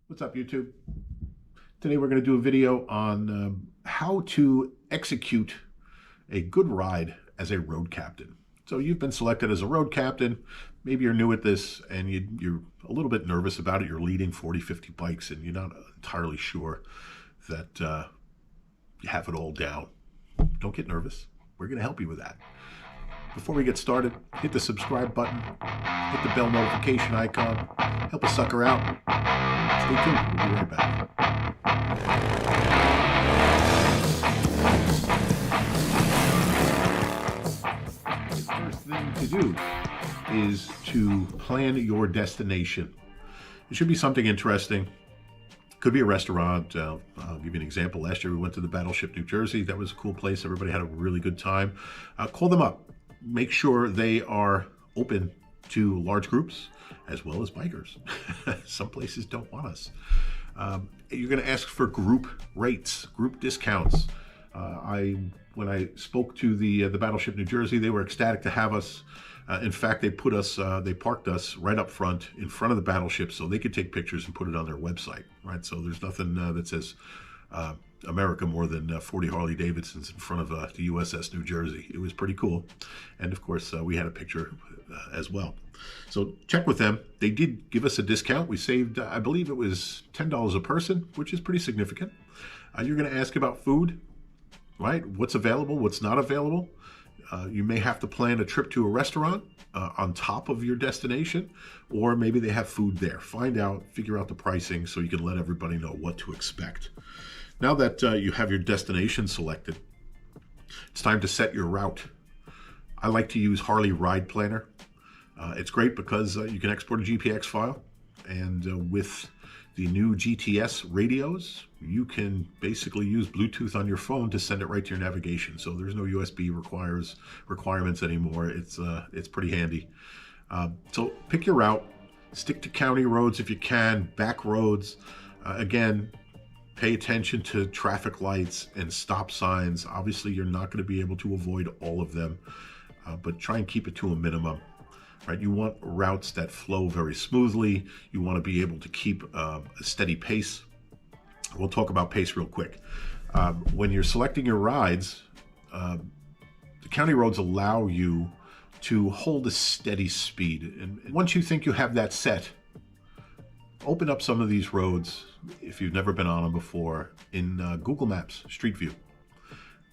What's up, YouTube? Today we're going to do a video on how to execute a good ride as a road captain. So you've been selected as a road captain. Maybe you're new at this and you're a little bit nervous about it. You're leading 40, 50 bikes and you're not entirely sure that you have it all down. Don't get nervous. We're going to help you with that. Before we get started, hit the subscribe button, hit the bell notification icon, help a sucker out. Stay tuned, we'll be right back. The first thing to do is to plan your destination. It should be something interesting. Could be a restaurant. I'll give you an example. Last year we went to the Battleship, New Jersey. That was a cool place. Everybody had a really good time. Call them up. Make sure they are open to large groups as well as bikers. Some places don't want us. You're going to ask for group rates, group discounts. When I spoke to the Battleship, New Jersey, they were ecstatic to have us. In fact, they parked us right up front in front of the Battleship so they could take pictures and put it on their website, right? So there's nothing that says America more than 40 Harley Davidsons in front of the USS New Jersey. It was pretty cool. And of course, we had a picture as well. So check with them. They did give us a discount. We saved, I believe it was $10 a person, which is pretty significant. You're going to ask about food, right? What's available, what's not available. You may have to plan a trip to a restaurant on top of your destination, or maybe they have food there. Find out, figure out the pricing so you can let everybody know what to expect. Now that you have your destination selected, it's time to set your route. I like to use Harley Ride Planner. It's great because you can export a GPX file, and with the new GTS radios, you can basically use Bluetooth on your phone to send it right to your navigation. So there's no USB requirements anymore. It's pretty handy. So pick your route, stick to county roads if you can, back roads. Again, pay attention to traffic lights and stop signs. Obviously, you're not going to be able to avoid all of them, but try and keep it to a minimum. Right? You want routes that flow very smoothly. You want to be able to keep a steady pace. We'll talk about pace real quick. When you're selecting your rides, the county roads allow you to hold a steady speed. And once you think you have that set, open up some of these roads, if you've never been on them before, in Google Maps, Street View.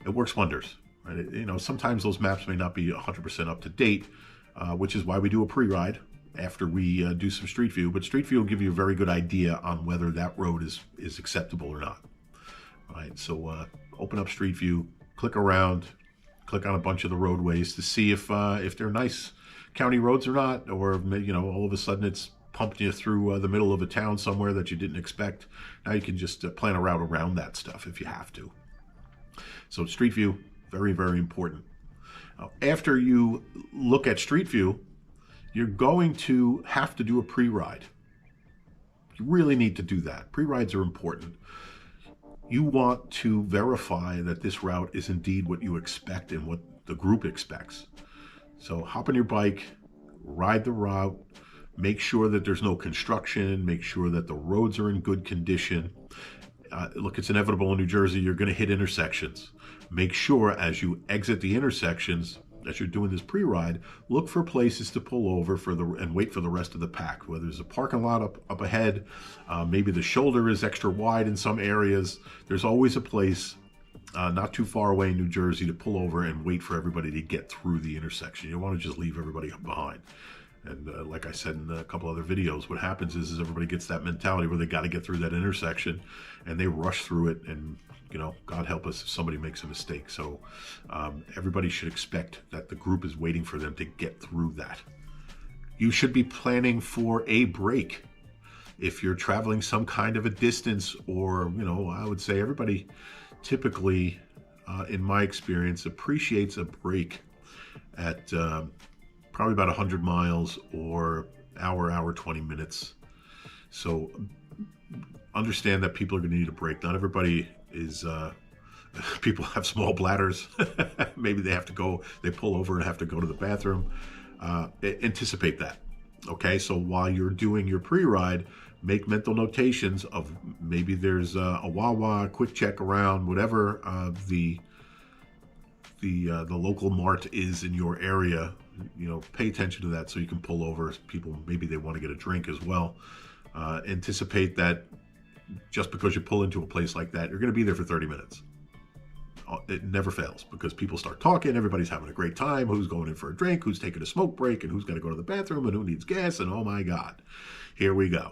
It works wonders. Right? Sometimes those maps may not be 100% up to date, which is why we do a pre-ride after we do some Street View. But Street View will give you a very good idea on whether that road is acceptable or not. All right, so open up Street View, click around, click on a bunch of the roadways to see if they're nice county roads or not, or all of a sudden it's pumped you through the middle of a town somewhere that you didn't expect. Now you can just plan a route around that stuff if you have to. So Street View, very, very important. After you look at Street View, you're going to have to do a pre-ride. You really need to do that. Pre-rides are important. You want to verify that this route is indeed what you expect and what the group expects. So hop on your bike, ride the route, make sure that there's no construction, make sure that the roads are in good condition. Look, it's inevitable in New Jersey, you're going to hit intersections. Make sure as you exit the intersections, as you're doing this pre-ride, look for places to pull over and wait for the rest of the pack. Whether there's a parking lot up ahead, maybe the shoulder is extra wide in some areas. There's always a place not too far away in New Jersey to pull over and wait for everybody to get through the intersection. You don't want to just leave everybody behind. And like I said in a couple other videos, what happens is everybody gets that mentality where they got to get through that intersection and they rush through it, and God help us if somebody makes a mistake. So everybody should expect that the group is waiting for them to get through that. You should be planning for a break. If you're traveling some kind of a distance, or, I would say everybody typically, in my experience, appreciates a break at probably about 100 miles or hour 20 minutes. So understand that people are going to need a break. Not everybody is people have small bladders. Maybe they pull over and have to go to the bathroom. Anticipate that. Okay, so while you're doing your pre-ride, make mental notations of maybe there's a Wawa, quick check around, whatever the local mart is in your area. You know, pay attention to that so you can pull over. People, maybe they want to get a drink as well. Anticipate that just because you pull into a place like that, you're going to be there for 30 minutes. It never fails because people start talking, everybody's having a great time, who's going in for a drink, who's taking a smoke break, and who's got to go to the bathroom, and who needs gas, and oh my God, here we go.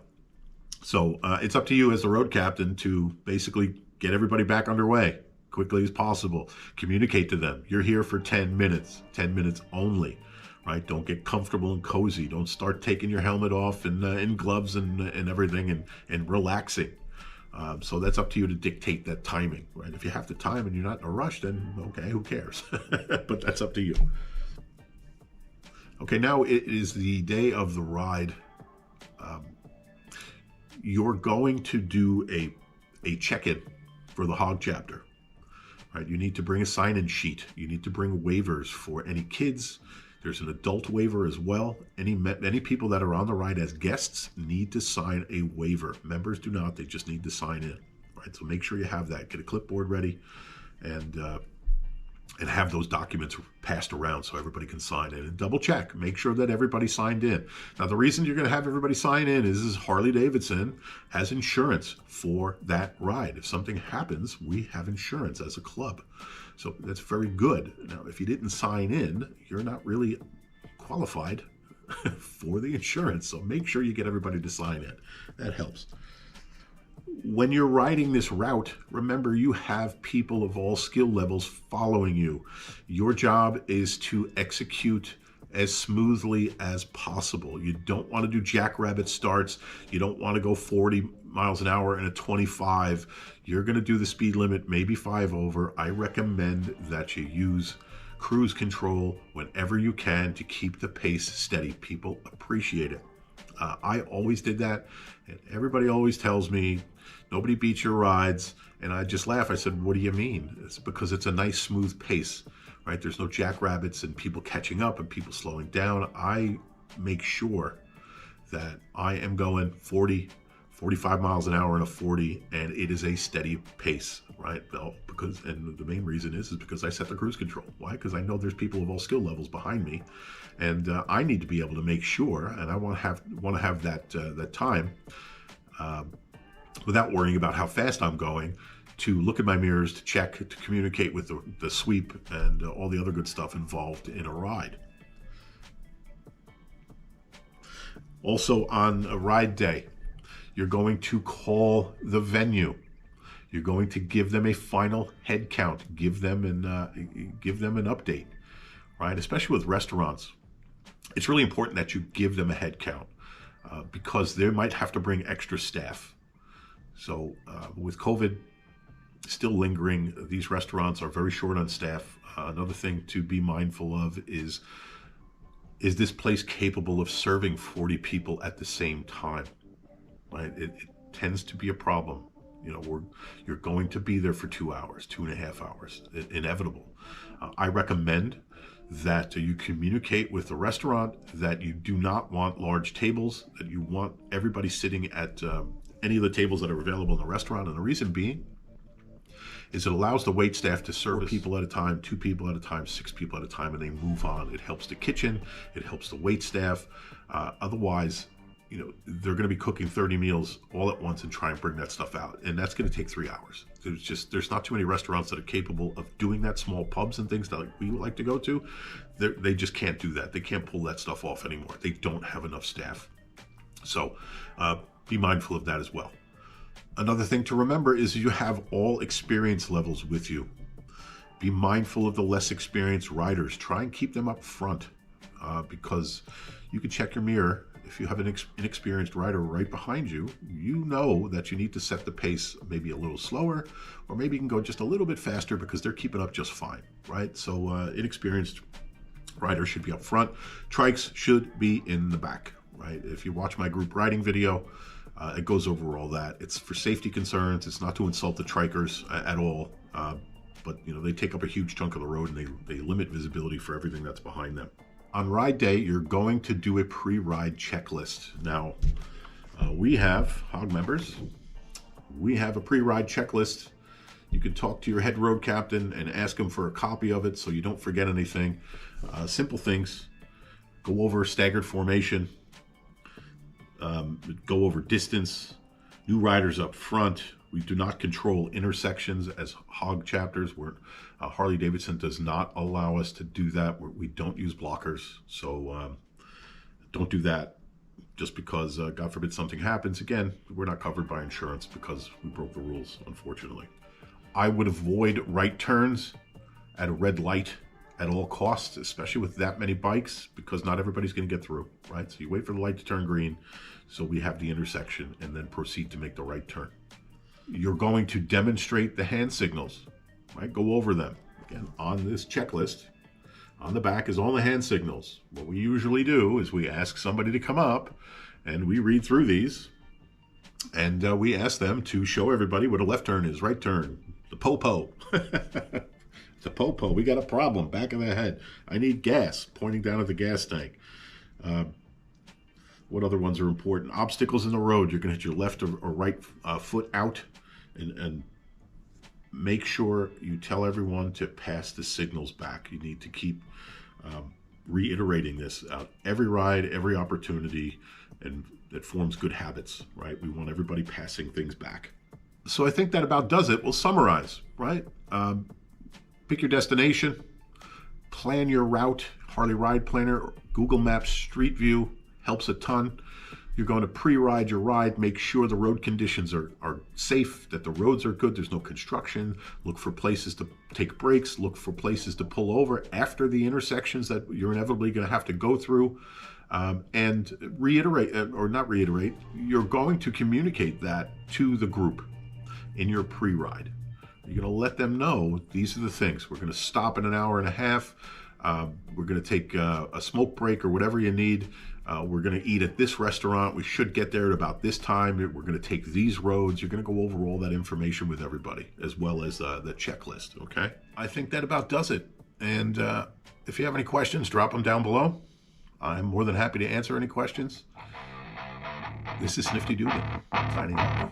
So it's up to you as the road captain to basically get everybody back underway quickly as possible. Communicate to them, you're here for 10 minutes only, right? Don't get comfortable and cozy. Don't start taking your helmet off and gloves and everything and relaxing. So that's up to you to dictate that timing, right? If you have the time and you're not in a rush, then okay, who cares? But that's up to you. Okay, now it is the day of the ride. You're going to do a check-in for the HOG chapter, right? You need to bring a sign-in sheet. You need to bring waivers for any kids. There's an adult waiver as well. Any people that are on the ride as guests need to sign a waiver. Members do not. They just need to sign in. Right? So make sure you have that. Get a clipboard ready and have those documents passed around so everybody can sign in. And double check. Make sure that everybody signed in. Now, the reason you're going to have everybody sign in is Harley-Davidson has insurance for that ride. If something happens, we have insurance as a club. So that's very good. Now, if you didn't sign in, you're not really qualified for the insurance. So make sure you get everybody to sign in. That helps. When you're riding this route, remember you have people of all skill levels following you. Your job is to execute as smoothly as possible. You don't want to do jackrabbit starts. You don't want to go 40 miles an hour in a 25. You're going to do the speed limit, maybe 5 over. I recommend that you use cruise control whenever you can to keep the pace steady. People appreciate it. I always did that, and everybody always tells me, nobody beats your rides. And I just laugh. I said, what do you mean? It's because it's a nice, smooth pace, right? There's no jackrabbits and people catching up and people slowing down. I make sure that I am going 40, 45 miles an hour in a 40, and it is a steady pace, right? And the main reason is because I set the cruise control. Why? Because I know there's people of all skill levels behind me, and I need to be able to make sure, and I want to have that time without worrying about how fast I'm going, to look at my mirrors, to check, to communicate with the sweep and all the other good stuff involved in a ride. Also on a ride day, you're going to call the venue. You're going to give them a final head count. Give them an update, right? Especially with restaurants, it's really important that you give them a head count because they might have to bring extra staff. So with COVID still lingering, these restaurants are very short on staff. Another thing to be mindful of is this place capable of serving 40 people at the same time? Right? It tends to be a problem. You know, you're going to be there for 2 hours, 2.5 hours, inevitable. I recommend that you communicate with the restaurant that you do not want large tables, that you want everybody sitting at any of the tables that are available in the restaurant. And the reason being is it allows the wait staff to serve people at a time, 2 people at a time, 6 people at a time, and they move on. It helps the kitchen, it helps the wait staff. Otherwise, you know, they're going to be cooking 30 meals all at once and try and bring that stuff out, and that's going to take 3 hours. There's not too many restaurants that are capable of doing that. Small pubs and things that we like to go to, they just can't do that. They can't pull that stuff off anymore. They don't have enough staff. So be mindful of that as well. Another thing to remember is you have all experience levels with you. Be mindful of the less experienced riders. Try and keep them up front because you can check your mirror. If you have an inexperienced rider right behind you, you know that you need to set the pace maybe a little slower, or maybe you can go just a little bit faster because they're keeping up just fine, right? So inexperienced riders should be up front. Trikes should be in the back, right? If you watch my group riding video, it goes over all that. It's for safety concerns. It's not to insult the trikers at all, but you know, they take up a huge chunk of the road and they limit visibility for everything that's behind them. On ride day, you're going to do a pre-ride checklist. Now, We have, HOG members, we have a pre-ride checklist. You can talk to your head road captain and ask him for a copy of it so you don't forget anything. Simple things. Go over staggered formation. Go over distance. New riders up front. We do not control intersections as HOG chapters. Harley Davidson does not allow us to do that. We don't use blockers. So don't do that. Just because, God forbid, something happens. Again, we're not covered by insurance because we broke the rules, unfortunately. I would avoid right turns at a red light at all costs, especially with that many bikes, because not everybody's going to get through, right? So you wait for the light to turn green, so we have the intersection, and then proceed to make the right turn. You're going to demonstrate the hand signals, right? Go over them. Again, on this checklist, on the back is all the hand signals. What we usually do is we ask somebody to come up and we read through these and we ask them to show everybody what a left turn is, right turn, the po-po. It's a po-po. We got a problem, back of the head. I need gas, pointing down at the gas tank. What other ones are important? Obstacles in the road. You're going to hit your left or right foot out and make sure you tell everyone to pass the signals back. You need to keep reiterating this every ride, every opportunity, and it forms good habits, right? We want everybody passing things back. So I think that about does it. We'll summarize, right? Pick your destination, plan your route. Harley Ride Planner, Google Maps Street View helps a ton. You're going to pre-ride your ride, make sure the road conditions are safe, that the roads are good, there's no construction. Look for places to take breaks, look for places to pull over after the intersections that you're inevitably going to have to go through. And reiterate, or not reiterate, you're going to communicate that to the group in your pre-ride. You're going to let them know these are the things. We're going to stop in an hour and a half. We're going to take a smoke break or whatever you need. We're going to eat at this restaurant. We should get there at about this time. We're going to take these roads. You're going to go over all that information with everybody, as well as the checklist, okay? I think that about does it. And if you have any questions, drop them down below. I'm more than happy to answer any questions. This is Snifty Dugan, signing off.